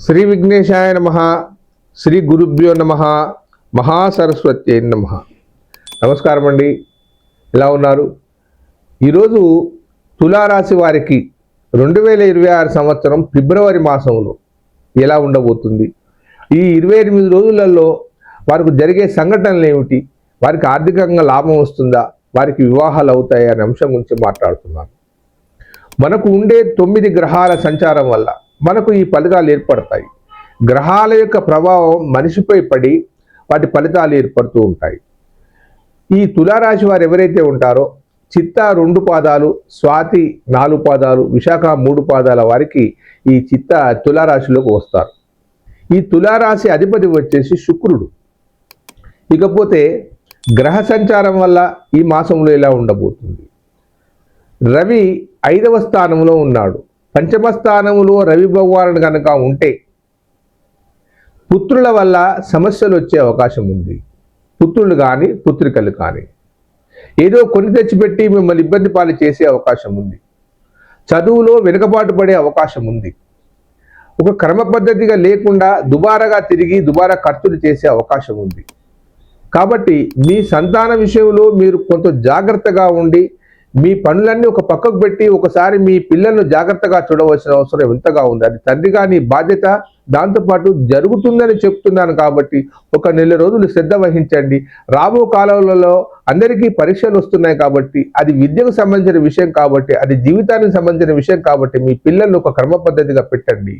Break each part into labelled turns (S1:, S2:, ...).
S1: శ్రీ విఘ్నేశాయ నమః. శ్రీ గురుభ్యో నమః. మహాసరస్వత్యై నమః. నమస్కారం అండి. ఎలా ఉన్నారు? ఈరోజు తులారాశి వారికి 2026 సంవత్సరం ఫిబ్రవరి మాసంలో ఎలా ఉండబోతుంది, ఈ 28 రోజులలో వారికి జరిగే సంఘటనలు ఏమిటి, వారికి ఆర్థికంగా లాభం వస్తుందా, వారికి వివాహాలు అవుతాయా అనే అంశం గురించి మాట్లాడుతున్నాను. మనకు ఉండే 9 గ్రహాల సంచారం వల్ల మనకు ఈ ఫలితాలు ఏర్పడతాయి. గ్రహాల యొక్క ప్రభావం మనిషిపై పడి వాటి ఫలితాలు ఏర్పడుతూ ఉంటాయి. ఈ తులారాశి వారు ఎవరైతే ఉంటారో చిత్త 2 పాదాలు, స్వాతి 4 పాదాలు, విశాఖ 3 పాదాల వారికి ఈ చిత్త తులారాశిలోకి వస్తారు. ఈ తులారాశి అధిపతి వచ్చేసి శుక్రుడు. ఇకపోతే గ్రహ సంచారం వల్ల ఈ మాసంలో ఎలా ఉండబోతుంది? రవి 5వ స్థానంలో ఉన్నాడు. పంచమ స్థానంలో రవి భగవానుడు కనుక ఉంటే పుత్రుల వల్ల సమస్యలు వచ్చే అవకాశం ఉంది. పుత్రులు కానీ పుత్రికలు కానీ ఏదో కొని తెచ్చిపెట్టి మిమ్మల్ని ఇబ్బంది పాలు చేసే అవకాశం ఉంది. చదువులో వెనుకబాటు పడే అవకాశం ఉంది. ఒక క్రమ పద్ధతిగా లేకుండా దుబారాగా తిరిగి దుబారా ఖర్చులు చేసే అవకాశం ఉంది. కాబట్టి మీ సంతాన విషయంలో మీరు కొంత జాగ్రత్తగా ఉండి మీ పనులన్నీ ఒక పక్కకు పెట్టి ఒకసారి మీ పిల్లలను జాగ్రత్తగా చూడవలసిన అవసరం ఎంతగా ఉంది. అది తండ్రిగా నీ బాధ్యత. దాంతోపాటు జరుగుతుందని చెప్తున్నాను కాబట్టి ఒక నెల రోజులు శ్రద్ధ వహించండి. రాబో కాలంలో అందరికీ పరీక్షలు వస్తున్నాయి కాబట్టి అది విద్యకు సంబంధించిన విషయం కాబట్టి అది జీవితానికి సంబంధించిన విషయం కాబట్టి మీ పిల్లలను ఒక క్రమ పద్ధతిగా పెట్టండి.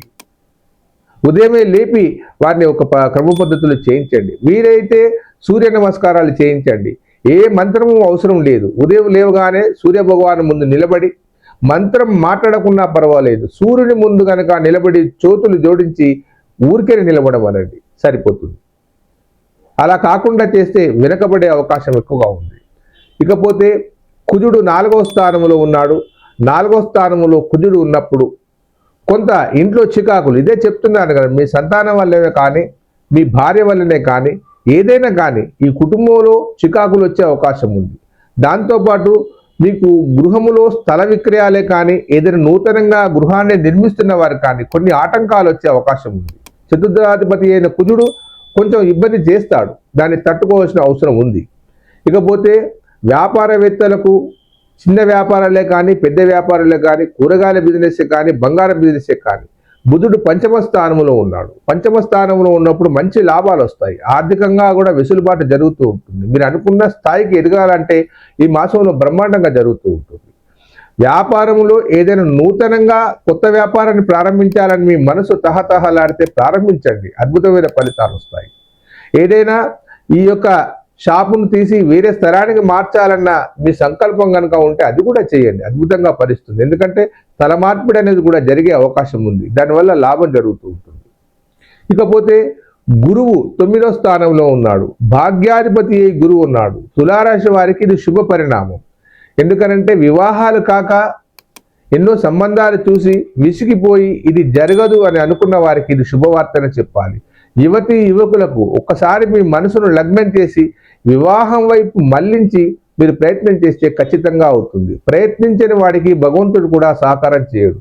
S1: ఉదయమే లేపి వారిని ఒక క్రమ పద్ధతులు చేయించండి. వీరైతే సూర్య నమస్కారాలు చేయించండి. ఏ మంత్రము అవసరం లేదు. ఉదయం లేవగానే సూర్య భగవాను ముందు నిలబడి మంత్రం మాట్లాడకున్నా పర్వాలేదు, సూర్యుని ముందు కనుక నిలబడి చేతులు జోడించి ఊరికే నిలబడమనండి, సరిపోతుంది. అలా కాకుండా చేస్తే వెనకబడే అవకాశం ఎక్కువగా ఉంది. ఇకపోతే కుజుడు 4వ స్థానంలో ఉన్నాడు. 4వ స్థానంలో కుజుడు ఉన్నప్పుడు కొంత ఇంట్లో చికాకులు, ఇదే చెప్తున్నాను కదా, మీ సంతానం వల్లనే కానీ మీ భార్య వల్లనే కానీ ఏదైనా కానీ ఈ కుటుంబంలో చికాకులు వచ్చే అవకాశం ఉంది. దాంతోపాటు మీకు గృహములో స్థల విక్రయాలే కానీ ఏదైనా నూతనంగా గృహాన్ని నిర్మిస్తున్న వారు కానీ కొన్ని ఆటంకాలు వచ్చే అవకాశం ఉంది. చతుర్థాధిపతి అయిన కుజుడు కొంచెం ఇబ్బంది చేస్తాడు, దాన్ని తట్టుకోవాల్సిన అవసరం ఉంది. ఇకపోతే వ్యాపారవేత్తలకు చిన్న వ్యాపారాలే కానీ పెద్ద వ్యాపారాలే కానీ కూరగాయల బిజినెస్ కానీ బంగారం బిజినెస్ కానీ బుధుడు పంచమ స్థానంలో ఉన్నాడు. పంచమ స్థానంలో ఉన్నప్పుడు మంచి లాభాలు వస్తాయి. ఆర్థికంగా కూడా వెసులుబాటు జరుగుతూ ఉంటుంది. మీరు అనుకున్న స్థాయికి ఎదగాలంటే ఈ మాసంలో బ్రహ్మాండంగా జరుగుతూ ఉంటుంది. వ్యాపారంలో ఏదైనా నూతనంగా కొత్త వ్యాపారాన్ని ప్రారంభించాలని మీ మనసు తహతహలాడితే ప్రారంభించండి, అద్భుతమైన ఫలితాలు వస్తాయి. ఏదైనా ఈ యొక్క షాపును తీసి వేరే స్థలానికి మార్చాలన్న మీ సంకల్పం కనుక ఉంటే అది కూడా చేయండి, అద్భుతంగా ఫలిస్తుంది. ఎందుకంటే స్థల మార్పిడి అనేది కూడా జరిగే అవకాశం ఉంది. దానివల్ల లాభం జరుగుతూ ఉంటుంది. ఇకపోతే గురువు 9వ స్థానంలో ఉన్నాడు. భాగ్యాధిపతి అయి గురువు ఉన్నాడు. తులారాశి వారికి ఇది శుభ పరిణామం. ఎందుకనంటే వివాహాలు కాక ఎన్నో సంబంధాలు చూసి విసిగిపోయి ఇది జరగదు అని అనుకున్న వారికి ఇది శుభవార్తని చెప్పాలి. యువతి యువకులకు ఒక్కసారి మీ మనసును లగ్నం చేసి వివాహం వైపు మళ్లించి మీరు ప్రయత్నం చేస్తే ఖచ్చితంగా అవుతుంది. ప్రయత్నించని వాడికి భగవంతుడు కూడా సహకారం చేయడు.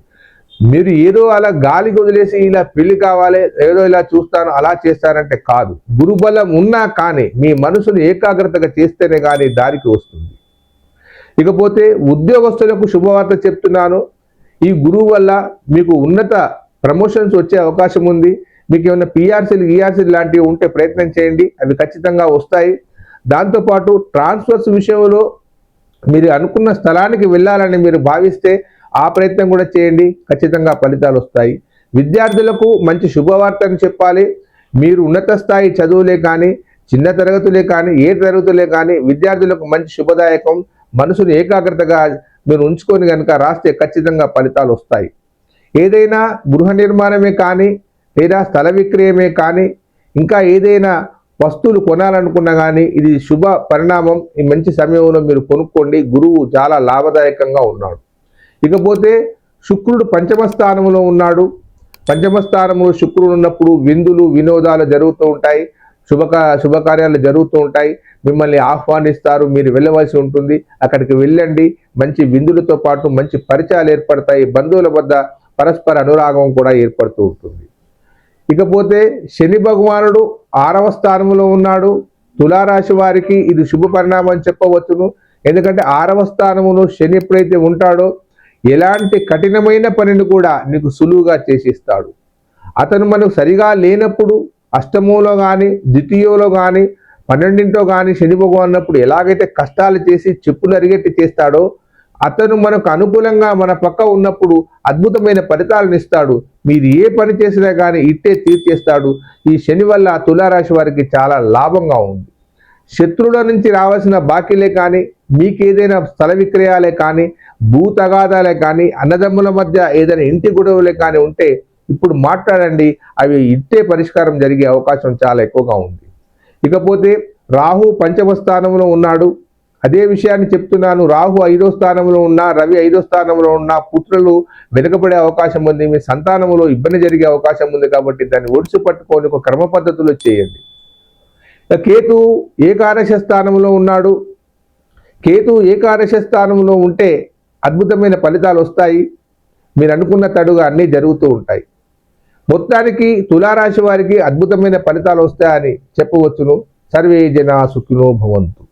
S1: మీరు ఏదో అలా గాలికి వదిలేసి ఇలా పెళ్లి కావాలి, ఏదో ఇలా చూస్తాను అలా చేస్తానంటే కాదు. గురుబలం ఉన్నా కానీ మీ మనసును ఏకాగ్రతగా చేస్తేనే కానీ దారికి వస్తుంది. ఇకపోతే ఉద్యోగస్తులకు శుభవార్త చెప్తున్నాను. ఈ గురువు వల్ల మీకు ఉన్నత ప్రమోషన్స్ వచ్చే అవకాశం ఉంది. మీకు ఏమైనా పిఆర్సీలు ఈఆర్సీలు లాంటివి ఉంటే ప్రయత్నం చేయండి, అవి ఖచ్చితంగా వస్తాయి. దాంతోపాటు ట్రాన్స్ఫర్స్ విషయంలో మీరు అనుకున్న స్థలానికి వెళ్ళాలని మీరు భావిస్తే ఆ ప్రయత్నం కూడా చేయండి, ఖచ్చితంగా ఫలితాలు వస్తాయి. విద్యార్థులకు మంచి శుభవార్తని చెప్పాలి. మీరు ఉన్నత స్థాయి చదువులే కానీ చిన్న తరగతులే కానీ ఏ తరగతులే కానీ విద్యార్థులకు మంచి శుభదాయకం. మనసును ఏకాగ్రతగా మీరు ఉంచుకొని కనుక రాస్తే ఖచ్చితంగా ఫలితాలు వస్తాయి. ఏదైనా గృహ నిర్మాణమే కానీ లేదా స్థల విక్రయమే కానీ ఇంకా ఏదైనా వస్తువులు కొనాలనుకున్నా కానీ ఇది శుభ పరిణామం. ఈ మంచి సమయంలో మీరు కొనుక్కోండి. గురువు చాలా లాభదాయకంగా ఉన్నాడు. ఇకపోతే శుక్రుడు పంచమ స్థానంలో ఉన్నాడు. పంచమ స్థానంలో శుక్రుడు ఉన్నప్పుడు విందులు వినోదాలు జరుగుతూ ఉంటాయి, శుభకార్యాలు జరుగుతూ ఉంటాయి. మిమ్మల్ని ఆహ్వానిస్తారు, మీరు వెళ్ళవలసి ఉంటుంది. అక్కడికి వెళ్ళండి. మంచి విందులతో పాటు మంచి పరిచయాలు ఏర్పడతాయి. బంధువుల వద్ద పరస్పర అనురాగం కూడా ఏర్పడుతూ ఉంటుంది. ఇకపోతే శని భగవానుడు 6వ స్థానంలో ఉన్నాడు. తులారాశి వారికి ఇది శుభ పరిణామం చెప్పవచ్చును. ఎందుకంటే 6వ స్థానంలో శని ఎప్పుడైతే ఉంటాడో ఎలాంటి కఠినమైన పనిని కూడా నీకు సులువుగా చేసిస్తాడు. అతను మనకు సరిగా లేనప్పుడు అష్టమంలో కానీ ద్వితీయంలో కానీ 12 కానీ శని భగవాన్ అన్నప్పుడు ఎలాగైతే కష్టాలు చేసి చెప్పులు అరిగెట్టి చేస్తాడో అతను మనకు అనుకూలంగా మన పక్క ఉన్నప్పుడు అద్భుతమైన ఫలితాలను ఇస్తాడు. మీరు ఏ పని చేసినా కానీ ఇట్టే తీర్చేస్తాడు. ఈ శని వల్ల తులారాశి వారికి చాలా లాభంగా ఉంది. శత్రువుల నుంచి రావాల్సిన బాకీలే కానీ, మీకేదైనా స్థల విక్రయాలే కానీ, భూ తగాదాలే కానీ, అన్నదమ్ముల మధ్య ఏదైనా ఇంటి గొడవలే కానీ ఉంటే ఇప్పుడు మాట్లాడండి, అవి ఇట్టే పరిష్కారం జరిగే అవకాశం చాలా ఎక్కువగా ఉంది. ఇకపోతే రాహు 5వ స్థానంలో ఉన్నాడు. అదే విషయాన్ని చెప్తున్నాను. రాహు 5వ స్థానంలో ఉన్నా, రవి 5వ స్థానంలో ఉన్నా పుత్రులు వెనుకబడే అవకాశం ఉంది. మీ సంతానంలో ఇబ్బంది జరిగే అవకాశం ఉంది. కాబట్టి దాన్ని ఒడిసి పట్టుకొని ఒక క్రమ పద్ధతిలో చేయండి. కేతు ఏకాదశ స్థానంలో ఉన్నాడు. కేతు ఏకాదశ స్థానంలో ఉంటే అద్భుతమైన ఫలితాలు వస్తాయి. మీరు అనుకున్న తడుగా అన్నీ జరుగుతూ ఉంటాయి. మొత్తానికి తులారాశి వారికి అద్భుతమైన ఫలితాలు వస్తాయని చెప్పవచ్చును. సర్వే జనా సుఖినో భవంతు.